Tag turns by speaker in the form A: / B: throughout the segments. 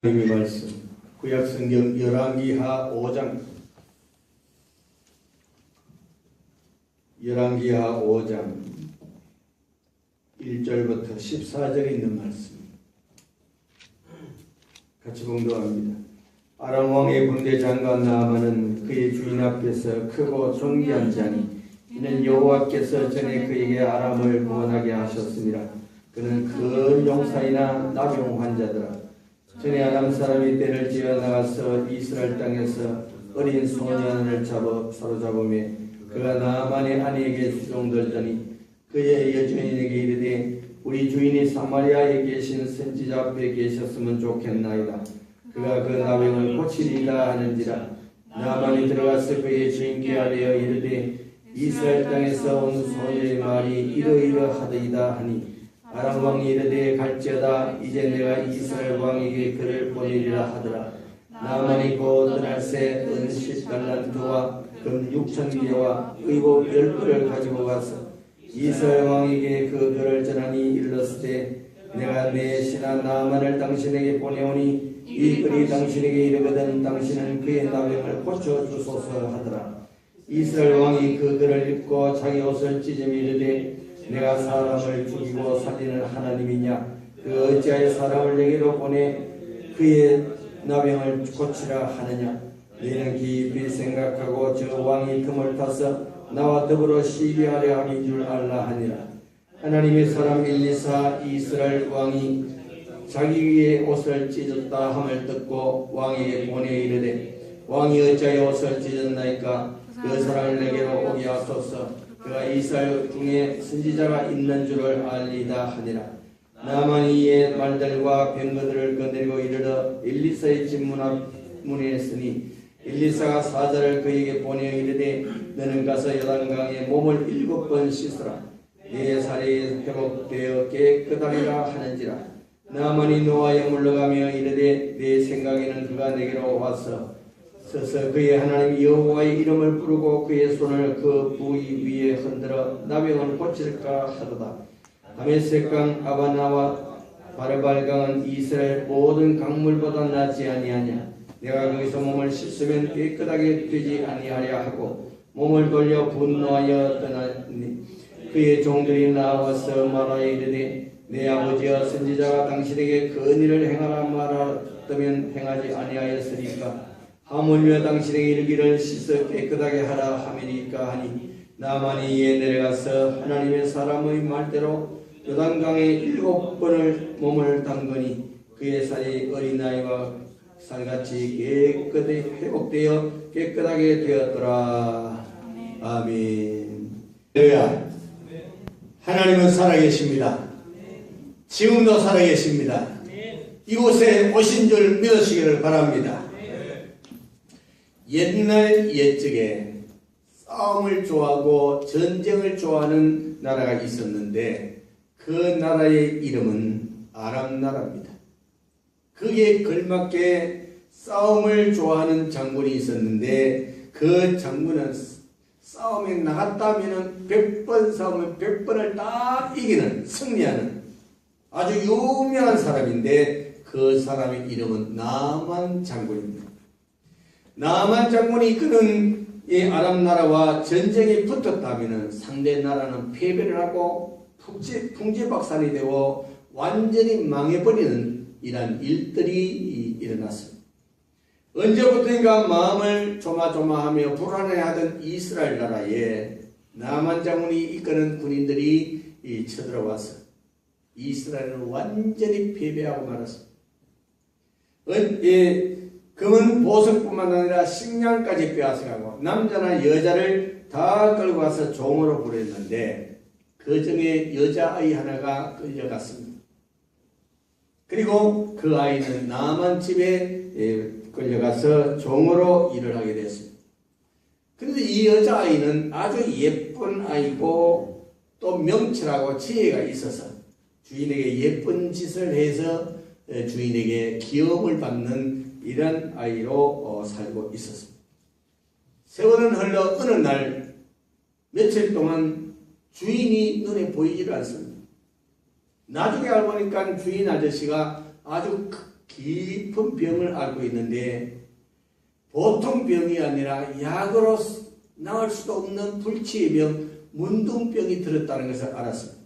A: 하나님의 말씀 구약성경 열왕기하 5장 1절부터 14절에 있는 말씀 같이 봉독합니다. 아람 왕의 군대 장관 나아만은 그의 주인 앞에서 크고 존귀한 자니 이는 여호와께서 전에 그에게 아람을 구원하게 하셨습니다. 그는 큰 용사이나 나병 환자더라. 전에 아람 사람이 떼를 지어 나가서 이스라엘 땅에서 어린 소년을 사로잡으며 그가 나아만의 아내에게 수종들더니 그의 여주인에게 이르되 우리 주인이 사마리아에 계신 선지자 앞에 계셨으면 좋겠나이다. 그가 그 나병을 고치리라 하는지라. 나아만이 들어가서 그의 주인께 아뢰어 이르되 이스라엘 땅에서 온 소녀의 말이 이러이러하더이다 하니 아람 왕이 이르되 갈지어다. 이제 내가 이스라엘 왕에게 그를 보내리라 하더라. 나아만이 곧 그날새 은 10달란트와 금 6,000개와 의복 10벌을 가지고 가서 이스라엘 왕에게 그 글을 전하니 일렀으되 내가 내 신하 나아만을 당신에게 보내오니 이 글이 당신에게 이르거든 당신은 그의 나병을 고쳐주소서 하더라. 이스라엘 왕이 그 글을 읽고 자기 옷을 찢으며 이르되 내가 사람을 죽이고 살리는 하나님이냐? 그 어찌하여 사람을 내게로 보내 그의 나병을 고치라 하느냐? 너희는 깊이 생각하고 저 왕이 틈을 타서 나와 더불어 시비하려 함인 줄 알라 하니라. 하나님의 사람 엘리사 이스라엘 왕이 자기 위에 옷을 찢었다 함을 듣고 왕에게 보내 이르되 왕이 어찌하여 옷을 찢었나이까? 그 사람을 내게로 오게 하소서. 그가 이스라엘 중에 선지자가 있는 줄을 알리다 하니라. 나아만이 이에 말들과 병거들을 거느리고 이르러 엘리사의 집 문 앞 문에 서니 엘리사가 사자를 그에게 보내어 이르되 너는 가서 요단강에 몸을 7번 씻으라. 네 살이 회복되어 깨끗하리라 하는지라. 나아만이 노하여 물러가며 이르되 내 생각에는 그가 내게로 와서 서서 그의 하나님 여호와의 이름을 부르고 그의 손을 그 부위 위에 흔들어 나병을 고칠까 하도다. 다메섹강 아바나와 바르발강은 이스라엘 모든 강물보다 낫지 아니하냐? 내가 거기서 몸을 씻으면 깨끗하게 되지 아니하려 하고 몸을 돌려 분노하여 떠나니 그의 종들이 나와서 말하여 이르되 내 아버지와 선지자가 당신에게 그 일을 행하라 말하였다면 행하지 아니하였으니까 하물며 당신에게 이르기를 씻어 깨끗하게 하라 하매니까 하니 나아만이 이에 내려가서 하나님의 사람의 말대로 요단강에 7번을 몸을 담그니 그의 살이 어린아이와 살같이 깨끗이 회복되어 깨끗하게 되었더라. 아멘. 할렐루야. 하나님은 살아계십니다. 지금도 살아계십니다. 이곳에 오신 줄 믿으시기를 바랍니다. 옛날 옛적에 싸움을 좋아하고 전쟁을 좋아하는 나라가 있었는데 그 나라의 이름은 아람 나라입니다. 그게 걸맞게 싸움을 좋아하는 장군이 있었는데 그 장군은 싸움에 나갔다면 100번 싸우면 100번을 다 이기는 승리하는 아주 유명한 사람인데 그 사람의 이름은 나만 장군입니다. 나만 장군이 이끄는 이 아람 나라와 전쟁이 붙었다면 상대 나라는 패배를 하고 풍지박산이 되고 완전히 망해버리는 이러한 일들이 일어났습니다. 언제부터인가 마음을 조마조마하며 불안해하던 이스라엘 나라에 나만 장군이 이끄는 군인들이 쳐들어와서 이스라엘을 완전히 패배하고 말았습니다. 금은 보석뿐만 아니라 식량까지 빼앗아가고 남자나 여자를 다 끌고 가서 종으로 부렸는데 그 중에 여자아이 하나가 끌려갔습니다. 그리고 그 아이는 나만 집에 끌려가서 종으로 일을 하게 됐습니다. 그런데 이 여자아이는 아주 예쁜 아이고 또 명철하고 지혜가 있어서 주인에게 예쁜 짓을 해서 주인에게 기업을 받는 이런 아이로 살고 있었습니다. 세월은 흘러 어느 날 며칠 동안 주인이 눈에 보이지를 않습니다. 나중에 알고 보니까 주인 아저씨가 아주
B: 깊은 병을 앓고 있는데 보통 병이 아니라 약으로 나을 수도 없는 불치의 병, 문둥병이 들었다는 것을 알았습니다.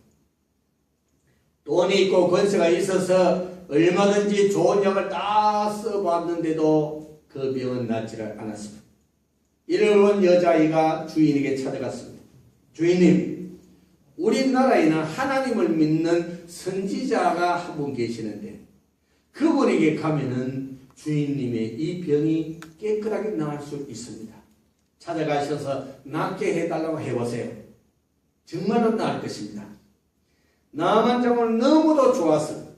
B: 돈이 있고 권세가 있어서 얼마든지 좋은 약을 다 써봤는데도 그 병은 낫지를 않았습니다. 이를 본 여자아이가 주인에게 찾아갔습니다. 주인님, 우리나라에는 하나님을 믿는 선지자가 한 분 계시는데 그분에게 가면은 주인님의 이 병이 깨끗하게 나을 수 있습니다. 찾아가셔서 낫게 해달라고 해보세요. 정말로 나을 것입니다. 나만 장군은 너무도 좋았어.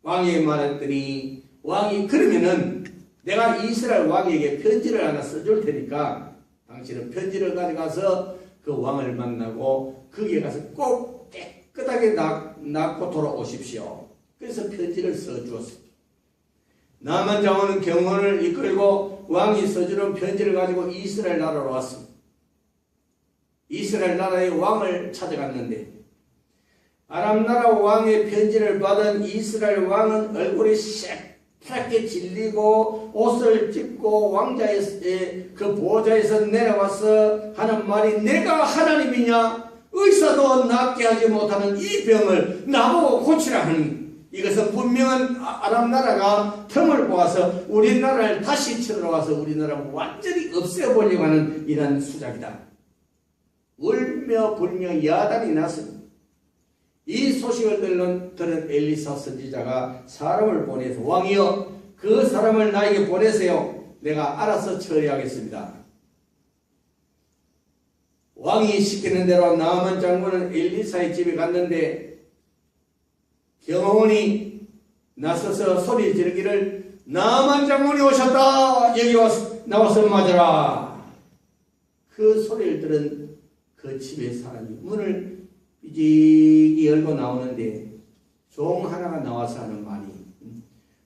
B: 왕에게 말했더니 왕이 그러면은 내가 이스라엘 왕에게 편지를 하나 써줄 테니까 당신은 편지를 가져가서 그 왕을 만나고 거기에 가서 꼭 깨끗하게 낫고 돌아오십시오. 그래서 편지를 써주었습니다. 나만 장군은 경호를 이끌고 왕이 써주는 편지를 가지고 이스라엘 나라로 왔습니다. 이스라엘 나라의 왕을 찾아갔는데 아람 나라 왕의 편지를 받은 이스라엘 왕은 얼굴이 새파랗게 질리고 옷을 찢고 왕자의 그 보좌에서 내려와서 하는 말이 내가 하나님이냐? 의사도 낫게 하지 못하는 이 병을 나보고 고치라 하니 이것은 분명한 아람 나라가 틈을 보아서 우리나라를 다시 쳐들어와서 우리나라를 완전히 없애보려고 하는 이런 수작이다. 울며 불며 야단이 났습니다. 이 소식을 들은 엘리사 선지자가 사람을 보내서 왕이여 그 사람을 나에게 보내세요. 내가 알아서 처리하겠습니다. 왕이 시키는 대로 나아만 장군은 엘리사의 집에 갔는데 경호원이 나서서 소리 지르기를 나아만 장군이 오셨다. 여기 나와서 맞아라. 그 소리를 들은 그 집의 사람이 문을 삐직이 열고 나오는데 종 하나가 나와서 하는 말이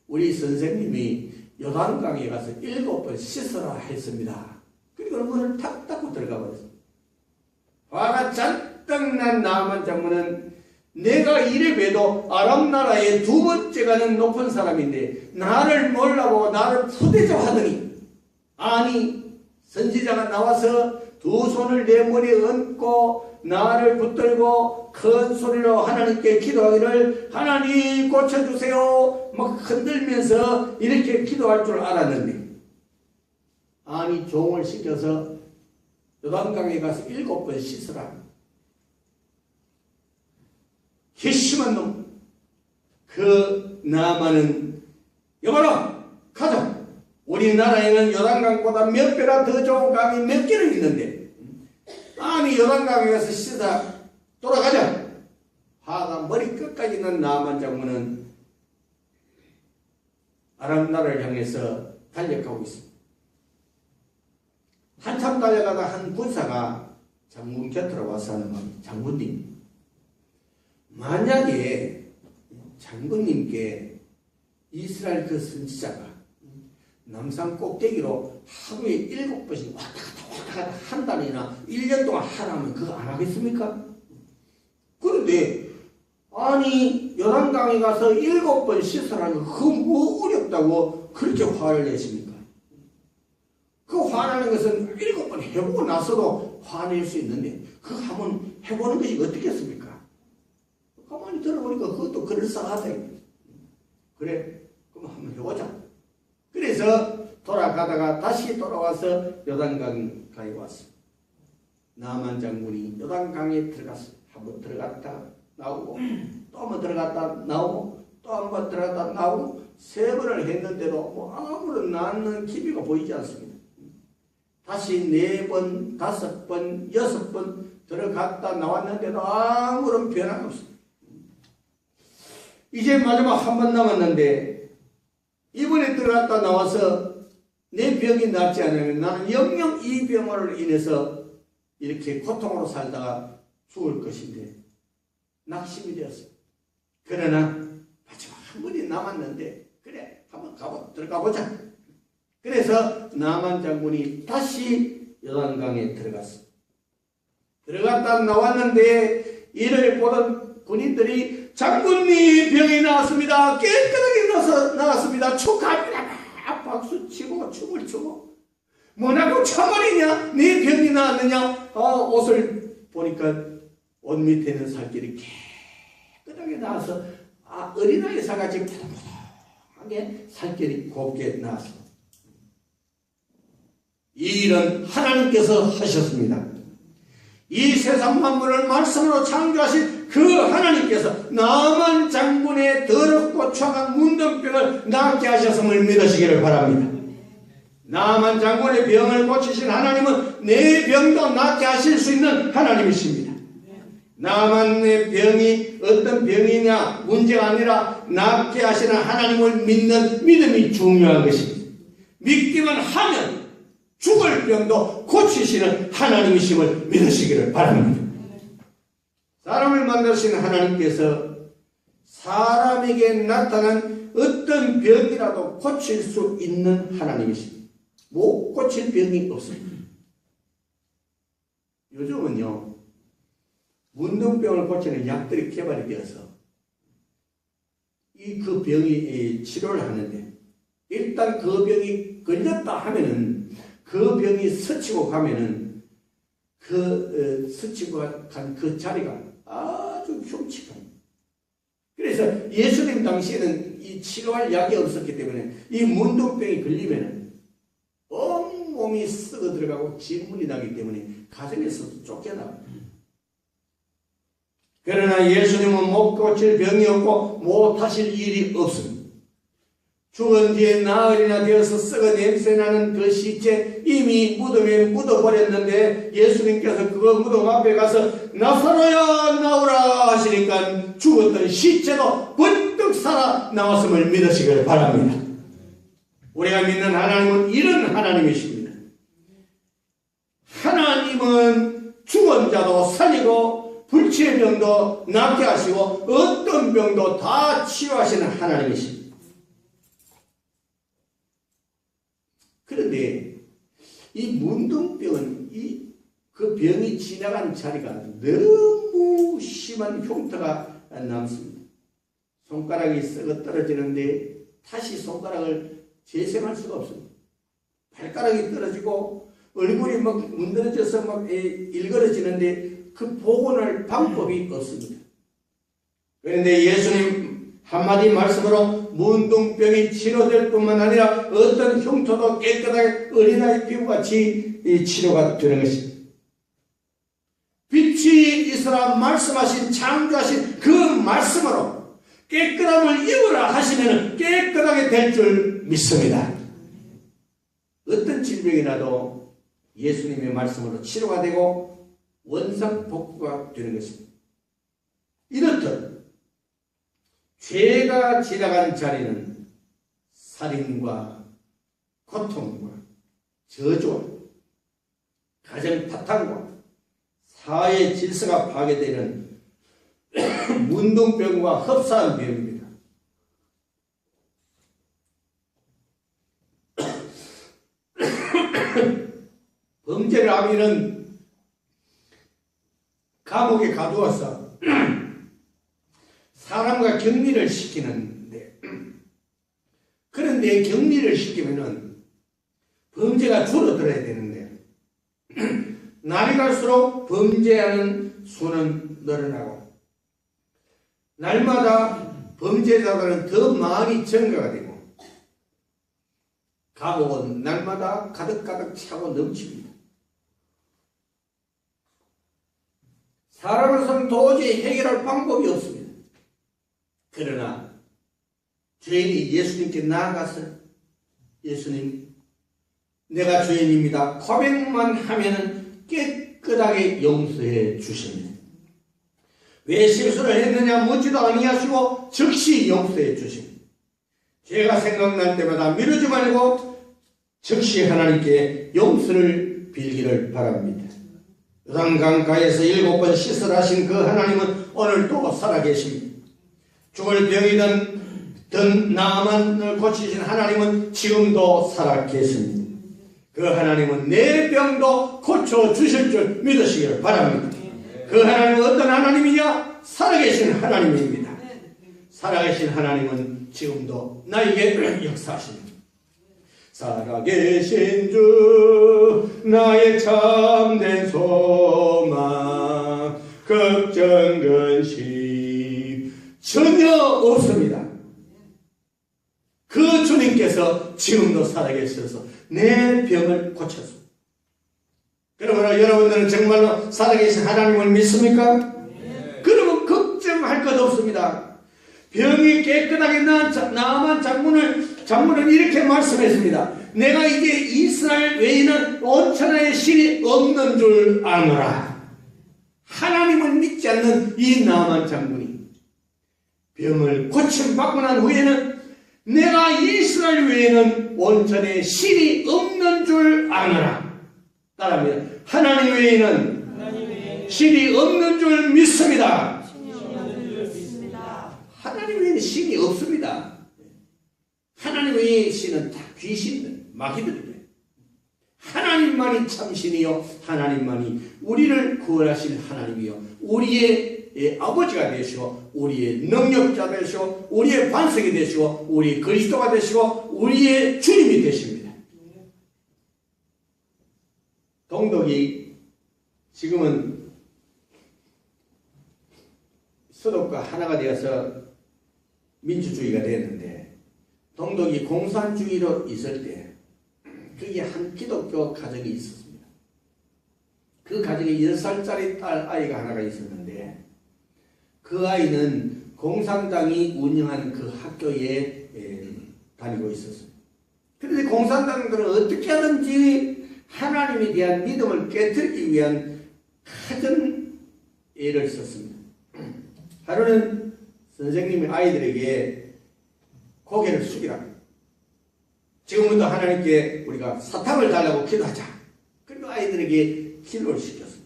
B: 우리 선생님이 요단강에 가서 7번 씻으라 했습니다. 그리고 문을 탁 닫고 들어가 버렸습니다. 화가 잔뜩 난 나아만 장군은 내가 이래 봬도 아람 나라의 두 번째 가는 높은 사람인데 나를 몰라보고 나를 푸대접하더니 아니 선지자가 나와서 두 손을 내 머리에 얹고 나를 붙들고 큰 소리로 하나님께 기도하기를 하나님 고쳐주세요 막 흔들면서 이렇게 기도할 줄 알았는데 아니 종을 시켜서 요단강에 가서 7번 씻으라. 괘씸한 놈. 그 나아만은 여봐라 가자. 우리나라에는 요단강보다 몇 배나 더 좋은 강이 몇 개는 있는데 아니 요단강에 가서 씻다 돌아가자. 화가 머리 끝까지 난 나아만 장군은 아람 나라를 향해서 달려가고 있습니다. 한참 달려가다 한 군사가 장군 곁으로 와서 하는 말이 장군님 만약에 장군님께 이스라엘 그 선지자가 남산 꼭대기로 하루에 7번씩 왔다 갔다 한 달이나 1년 동안 하라면 그거 안 하겠습니까? 그런데 아니 요단강에 가서 7번 씻으라는 거 그거 뭐 어렵다고 그렇게 화를 내십니까? 그 화나는 것은 7번 해보고 나서도 화낼 수 있는데 그거 한번 해보는 것이 어떻겠습니까? 가만히 들어보니까 그것도 그럴싸하다. 그래 그럼 한번 해보자. 그래서 돌아가다가 다시 돌아와서 요단강가에 왔습니다. 나아만 장군이 요단강에 들어갔어요. 한번 들어갔다 나오고 또 한번 들어갔다 나오고 또 한번 들어갔다 나오고 3번을 했는데도 뭐 아무런 낫는 기미가 보이지 않습니다. 다시 4번, 5번, 6번 들어갔다 나왔는데도 아무런 변화가 없습니다. 이제 마지막 한 번 남았는데 이번에 들어갔다 나와서 내 병이 낫지 않으면 나는 영영 이 병으로 인해서 이렇게 고통으로 살다가 죽을 것인데 낙심이 되었어요. 그러나 마지막 한 번이 남았는데 그래 한번 들어가 보자. 그래서 나아만 장군이 다시 요단강에 들어갔습니다. 들어갔다 나왔는데 이를 보던 군인들이 장군님 병이 나왔습니다. 깨끗하게 나왔습니다. 났습니다. 축하합니다. 막 박수 치고 춤을 추고 뭐라고 참말이냐? 네 병이 나았느냐? 옷을 보니까 옷 밑에 있는 살결이 깨끗하게 나와서 어린아이 사같이 푸르푸르하게 살결이 곱게 나왔어. 이 일은 하나님께서 하셨습니다. 이 세상 만물을 말씀으로 창조하신 그 하나님께서 나만 장군의 더럽고 추악한 문둥병을 낫게 하셨음을 믿으시기를 바랍니다. 나만 장군의 병을 고치신 하나님은 내 병도 낫게 하실 수 있는 하나님이십니다. 나만의 병이 어떤 병이냐 문제가 아니라 낫게 하시는 하나님을 믿는 믿음이 중요한 것입니다. 믿기만 하면 죽을 병도 고치시는 하나님이심을 믿으시기를 바랍니다. 사람을 만드신 하나님께서 사람에게 나타난 어떤 병이라도 고칠 수 있는 하나님이십니다. 못 고칠 병이 없습니다. 요즘은요, 문둥병을 고치는 약들이 개발이 되어서 그 병이 치료를 하는데, 일단 그 병이 걸렸다 하면은 그 병이 스치고 가면은 스치고 간 그 자리가 아주 흉측합니다. 그래서 예수님 당시에는 이 치료할 약이 없었기 때문에 이 문둥병이 걸리면은 온몸이 썩어 들어가고 진물이 나기 때문에 가정에서도 쫓겨나고. 그러나 예수님은 못 고칠 병이 없고 못 하실 일이 없습니다. 죽은 뒤에 나흘이나 되어서 썩어 냄새나는 그 시체 이미 무덤에 묻어버렸는데 예수님께서 그 무덤 앞에 가서 나사로야 나오라 하시니까 죽었던 시체도 번뜩 살아나왔음을 믿으시길 바랍니다. 우리가 믿는 하나님은 이런 하나님이십니다. 하나님은 죽은 자도 살리고 불치의 병도 낫게 하시고 어떤 병도 다 치유하시는 하나님이십니다. 그런데 이 문둥병은 그 병이 지나간 자리가 너무 심한 흉터가 남습니다. 손가락이 썩어 떨어지는데 다시 손가락을 재생할 수가 없습니다. 발가락이 떨어지고 얼굴이 막 문드러져서 막 일그러지는데 그 복원할 방법이 없습니다. 그런데 예수님 한마디 말씀으로 문둥병이 치료될 뿐만 아니라 어떤 흉터도 깨끗하게 어린아이 피부같이 치료가 되는 것입니다. 빛이 있으라 말씀하신 창조하신 그 말씀으로 깨끗함을 입으라 하시면 깨끗하게 될 줄 믿습니다. 어떤 질병이라도 예수님의 말씀으로 치료가 되고 원상복구가 되는 것입니다. 이렇듯 죄가 지나간 자리는 살인과 고통과 저주와 가정 파탄과 사회 질서가 파괴되는 문둥병과 흡사한 병입니다. 범죄를 하면은 감옥에 가두어서 사람과 격리를 시키는데, 그런데 격리를 시키면은 범죄가 줄어들어야 되는데 날이 갈수록 범죄하는 수는 늘어나고 날마다 범죄자들은 더 많이 증가가 되고 감옥은 날마다 가득가득 차고 넘칩니다. 사람으로서는 도저히 해결할 방법이 없습니다. 그러나 죄인이 예수님께 나아가서 예수님, 내가 죄인입니다. 고백만 하면은 깨끗하게 용서해 주십니다. 왜 실수를 했느냐 묻지도 아니하시고 즉시 용서해 주십니다. 죄가 생각날 때마다 미루지 말고 즉시 하나님께 용서를 빌기를 바랍니다. 요단강가에서 7번 시설하신 그 하나님은 오늘도 살아계십니다. 죽을 병이든 나만을 고치신 하나님은 지금도 살아계십니다. 그 하나님은 내 병도 고쳐주실 줄 믿으시기를 바랍니다. 그 하나님은 어떤 하나님이냐? 살아계신 하나님입니다. 살아계신 하나님은 지금도 나에게 역사하십니다. 살아계신 주 나의 참된 소망 걱정 근심 전혀 없습니다. 그 주님께서 지금도 살아계셔서 내 병을 고쳤습니다. 그러므로 여러분들은 정말로 살아계신 하나님을 믿습니까? 네. 그러면 걱정할 것 없습니다. 병이 깨끗하게 나아만 장군은 이렇게 말씀했습니다. 내가 이제 이스라엘 외에는 온천하의 신이 없는 줄 아노라. 하나님을 믿지 않는 이 나아만 장군이 병을 고침받고 난 후에는 내가 이스라엘 외에는 온천에 신이 없는 줄 아노라. 따라합니다. 하나님 외에는 신이 없는 줄 믿습니다. 하나님 외에는 신이 없습니다. 하나님 외의 신은 다 귀신들, 마귀들이에요. 하나님만이 참신이요 하나님만이 우리를 구원하실 하나님이요 우리의 아버지가 되시고 우리의 능력자 되시고 우리의 반석이 되시고 우리의 그리스도가 되시고 우리의 주님이 되십니다. 동독이 지금은 서독과 하나가 되어서 민주주의가 됐는데 동독이 공산주의로 있을 때 그게 한 기독교 가정이 있었습니다. 그 가정에 10살짜리 딸 아이가 하나가 있었는데 그 아이는 공산당이 운영하는 그 학교에 다니고 있었습니다. 그런데 공산당들은 어떻게 하든지 하나님에 대한 믿음을 깨뜨리기 위한 가진 애를 썼습니다. 하루는 선생님이 아이들에게 고개를 숙이라. 지금부터 하나님께 우리가 사탕을 달라고 기도하자. 그리고 아이들에게 기도를 시켰습니다.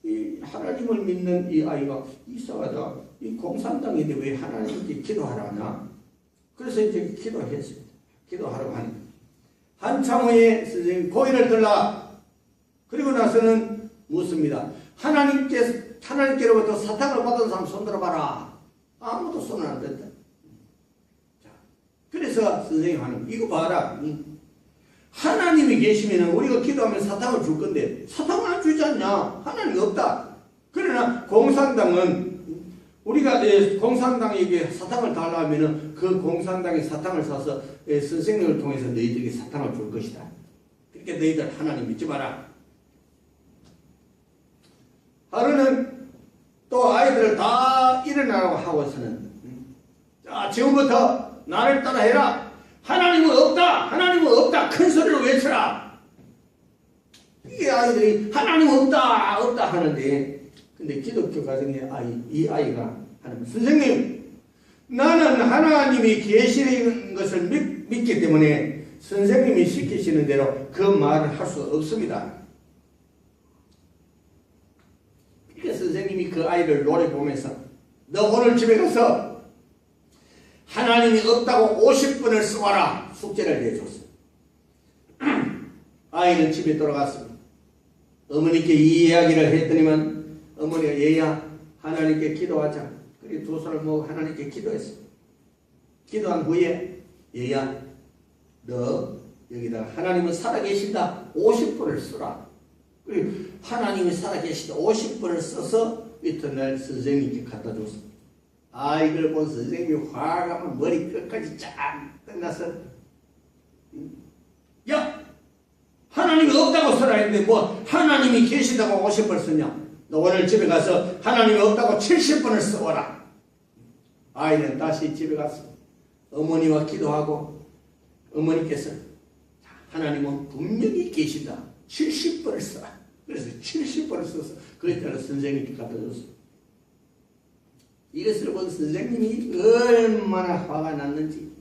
B: 이 하나님을 믿는 이 아이가 이상하다. 이 공산당인데 왜 하나님께 기도하라나? 그래서 이제 기도했습니다. 기도하라고 하니까. 한참 후에 선생님이 고개를 들라. 그리고 나서는 묻습니다. 하나님께로부터 사탕을 받은 사람 손 들어봐라. 아무도 손을 안 댄다. 자, 그래서 선생님이 하는 이거 봐라. 하나님이 계시면 우리가 기도하면 사탕을 줄 건데 사탕을 안 주지 않냐? 하나님이 없다. 그러나 공산당은 우리가 공산당에게 사탕을 달라 하면은 그 공산당이 사탕을 사서 선생님을 통해서 너희들에게 사탕을 줄 것이다. 그러니까 너희들 하나님 믿지 마라. 하루는 또 아이들을 다 일어나라고 하고서는 자, 지금부터 나를 따라 해라. 하나님은 없다. 하나님은 없다. 큰 소리로 외쳐라. 이 아이들이 하나님은 없다. 없다 하는데 근데 기독교 가정의 이 아이가 하나님 선생님 나는 하나님이 계시는 것을 믿기 때문에 선생님이 시키시는 대로 그 말을 할 수 없습니다. 선생님이 그 아이를 노려보면서 너 오늘 집에 가서 하나님이 없다고 50분을 써와라 숙제를 내줬어. 아이는 집에 돌아갔습니다. 어머니께 이 이야기를 했더니만 어머니가 얘야 하나님께 기도하자. 그리고 두 손을 모으고 하나님께 기도했어. 기도한 후에 얘야 너 여기다가 하나님은 살아계신다 50분을 쓰라. 그리고 하나님이 살아계시다 50분을 써서 이튿날 선생님께 갖다 줬습니다. 이걸 본 선생님이 화가 막 머리 끝까지 쫙 끝나서 야! 하나님이 없다고 써라 했는데 뭐 하나님이 계시다고 50분 쓰냐? 너 오늘 집에 가서 하나님이 없다고 70분을 써와라. 아이는 다시 집에 가서 어머니와 기도하고 어머니께서 하나님은 분명히 계시다 70분을 써라. 그래서 70번을 써서 그에 따라 선생님께 갖다 줬습니다. 이것을 본 선생님이 얼마나 화가 났는지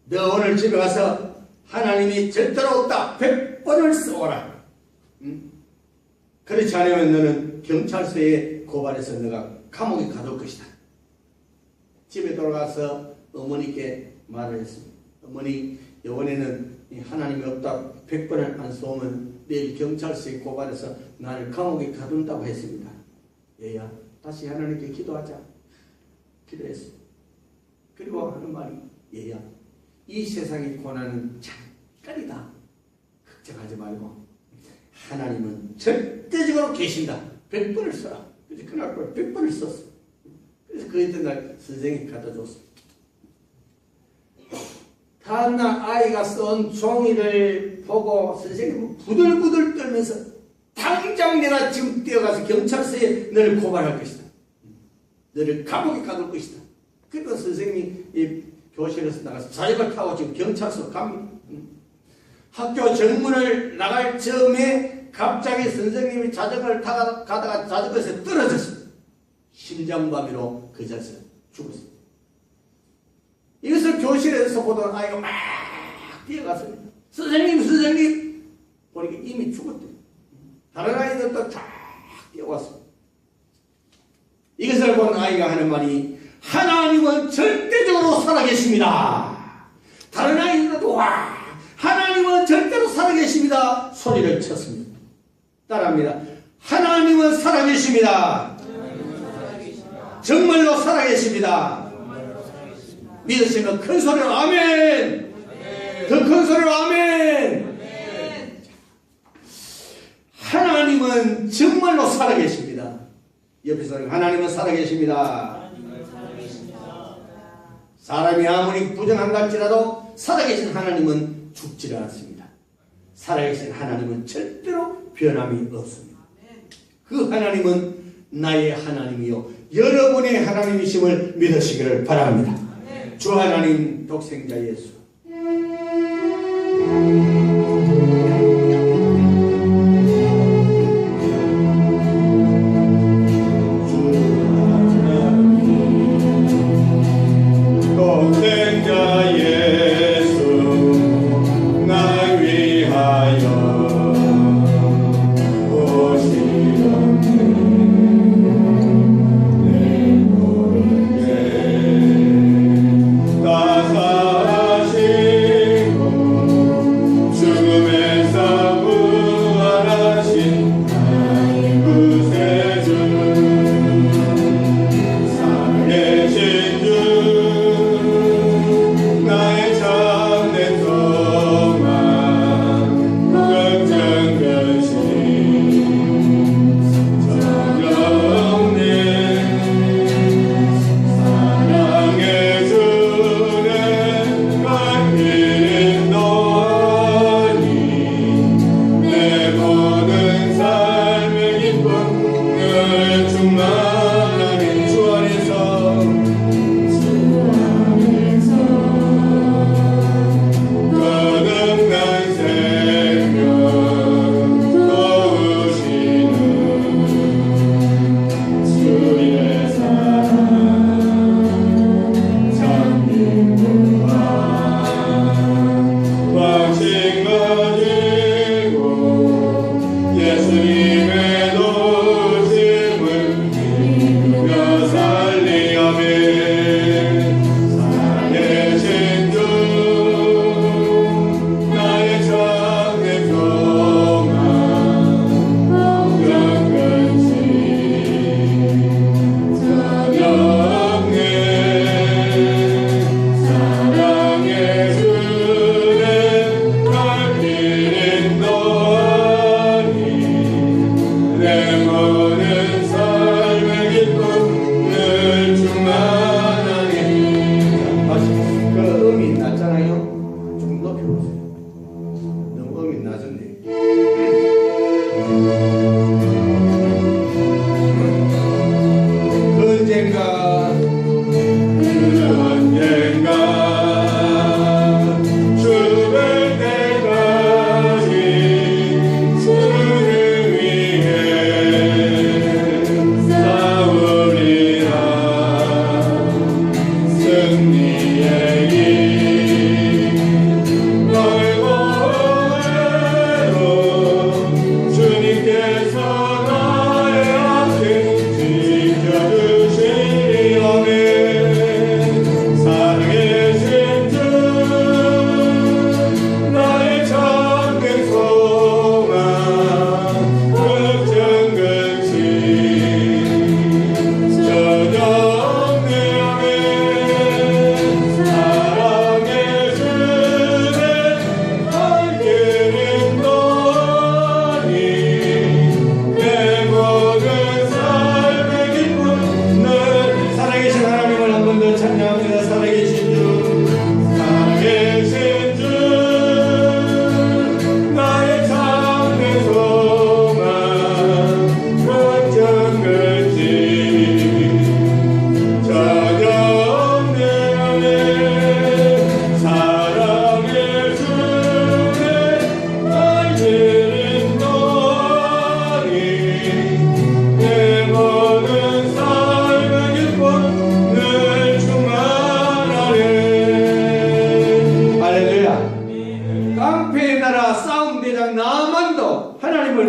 B: 너 오늘 집에 가서 하나님이 절대로 없다 100번을 써오라. 그렇지 않으면 너는 경찰서에 고발해서 너가 감옥에 가둘 것이다. 집에 돌아가서 어머니께 말을 했습니다. 어머니 이번에는 하나님이 없다 100번을 안 쏘면 내일 경찰서에 고발해서 나를 감옥에 가둔다고 했습니다. 얘야 다시 하나님께 기도하자. 기도했습니다. 그리고 하는 말이 얘야, 이 세상의 고난은 잠깐이다. 걱정하지 말고 하나님은 절대적으로 계신다. 100번을 써라. 그래서 그날 100번을 썼어. 그래서 그 이튿날 선생님이 갖다 줬어. 다음날 아이가 쓴 종이를 보고 선생님은 부들부들 떨면서 당장 내가 지금 뛰어가서 경찰서에 너를 고발할 것이다. 너를 감옥에 가둘 것이다. 그러니까 선생님이 이 교실에서 나가서 자전거 타고 지금 경찰서 갑니다. 학교 정문을 나갈 즈음에 갑자기 선생님이 자전거를 가다가 자전거에서 떨어졌습니다. 심장마비로 그 자리에서 죽었습니다. 이것을 교실에서 보던 아이가 막 뛰어갔습니다. 선생님! 보니까 이미 죽었대요. 다른 아이들도 쫙 뛰어왔습니다. 이것을 본 아이가 하는 말이 하나님은 절대적으로 살아계십니다. 다른 아이들도 와 하나님은 절대로 살아계십니다. 소리를 쳤습니다. 따라합니다. 하나님은 살아계십니다. 정말로 살아계십니다. 믿으시면 큰 소리로 아멘. 더 큰 소리로 아멘. 하나님은 정말로 살아계십니다. 옆에서 하나님은 살아계십니다. 사람이 아무리 부정한가 할지라도 살아계신 하나님은 죽지 않습니다. 살아계신 하나님은 절대로 변함이 없습니다. 그 하나님은 나의 하나님이요 여러분의 하나님이심을 믿으시기를 바랍니다. 주 하나님 독생자 예수,
C: 독생자 예수 날 위하여 오시었네. 내 모르게 다 사시고 죽음에서 부활하신 나의 구세주 살아계신 주 나의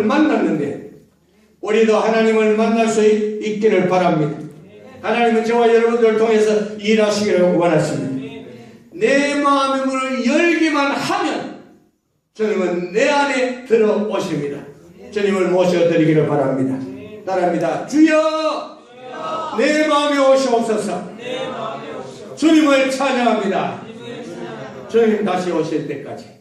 B: 하나님을 만났는데 우리도 하나님을 만날 수 있기를 바랍니다. 하나님은 저와 여러분들을 통해서 일하시기를 원하십니다. 내 마음의 문을 열기만 하면 주님은 내 안에 들어오십니다. 주님을 모셔드리기를 바랍니다. 따라합니다. 주여 내 마음에 오시옵소서. 주님을 찬양합니다. 주님 다시 오실 때까지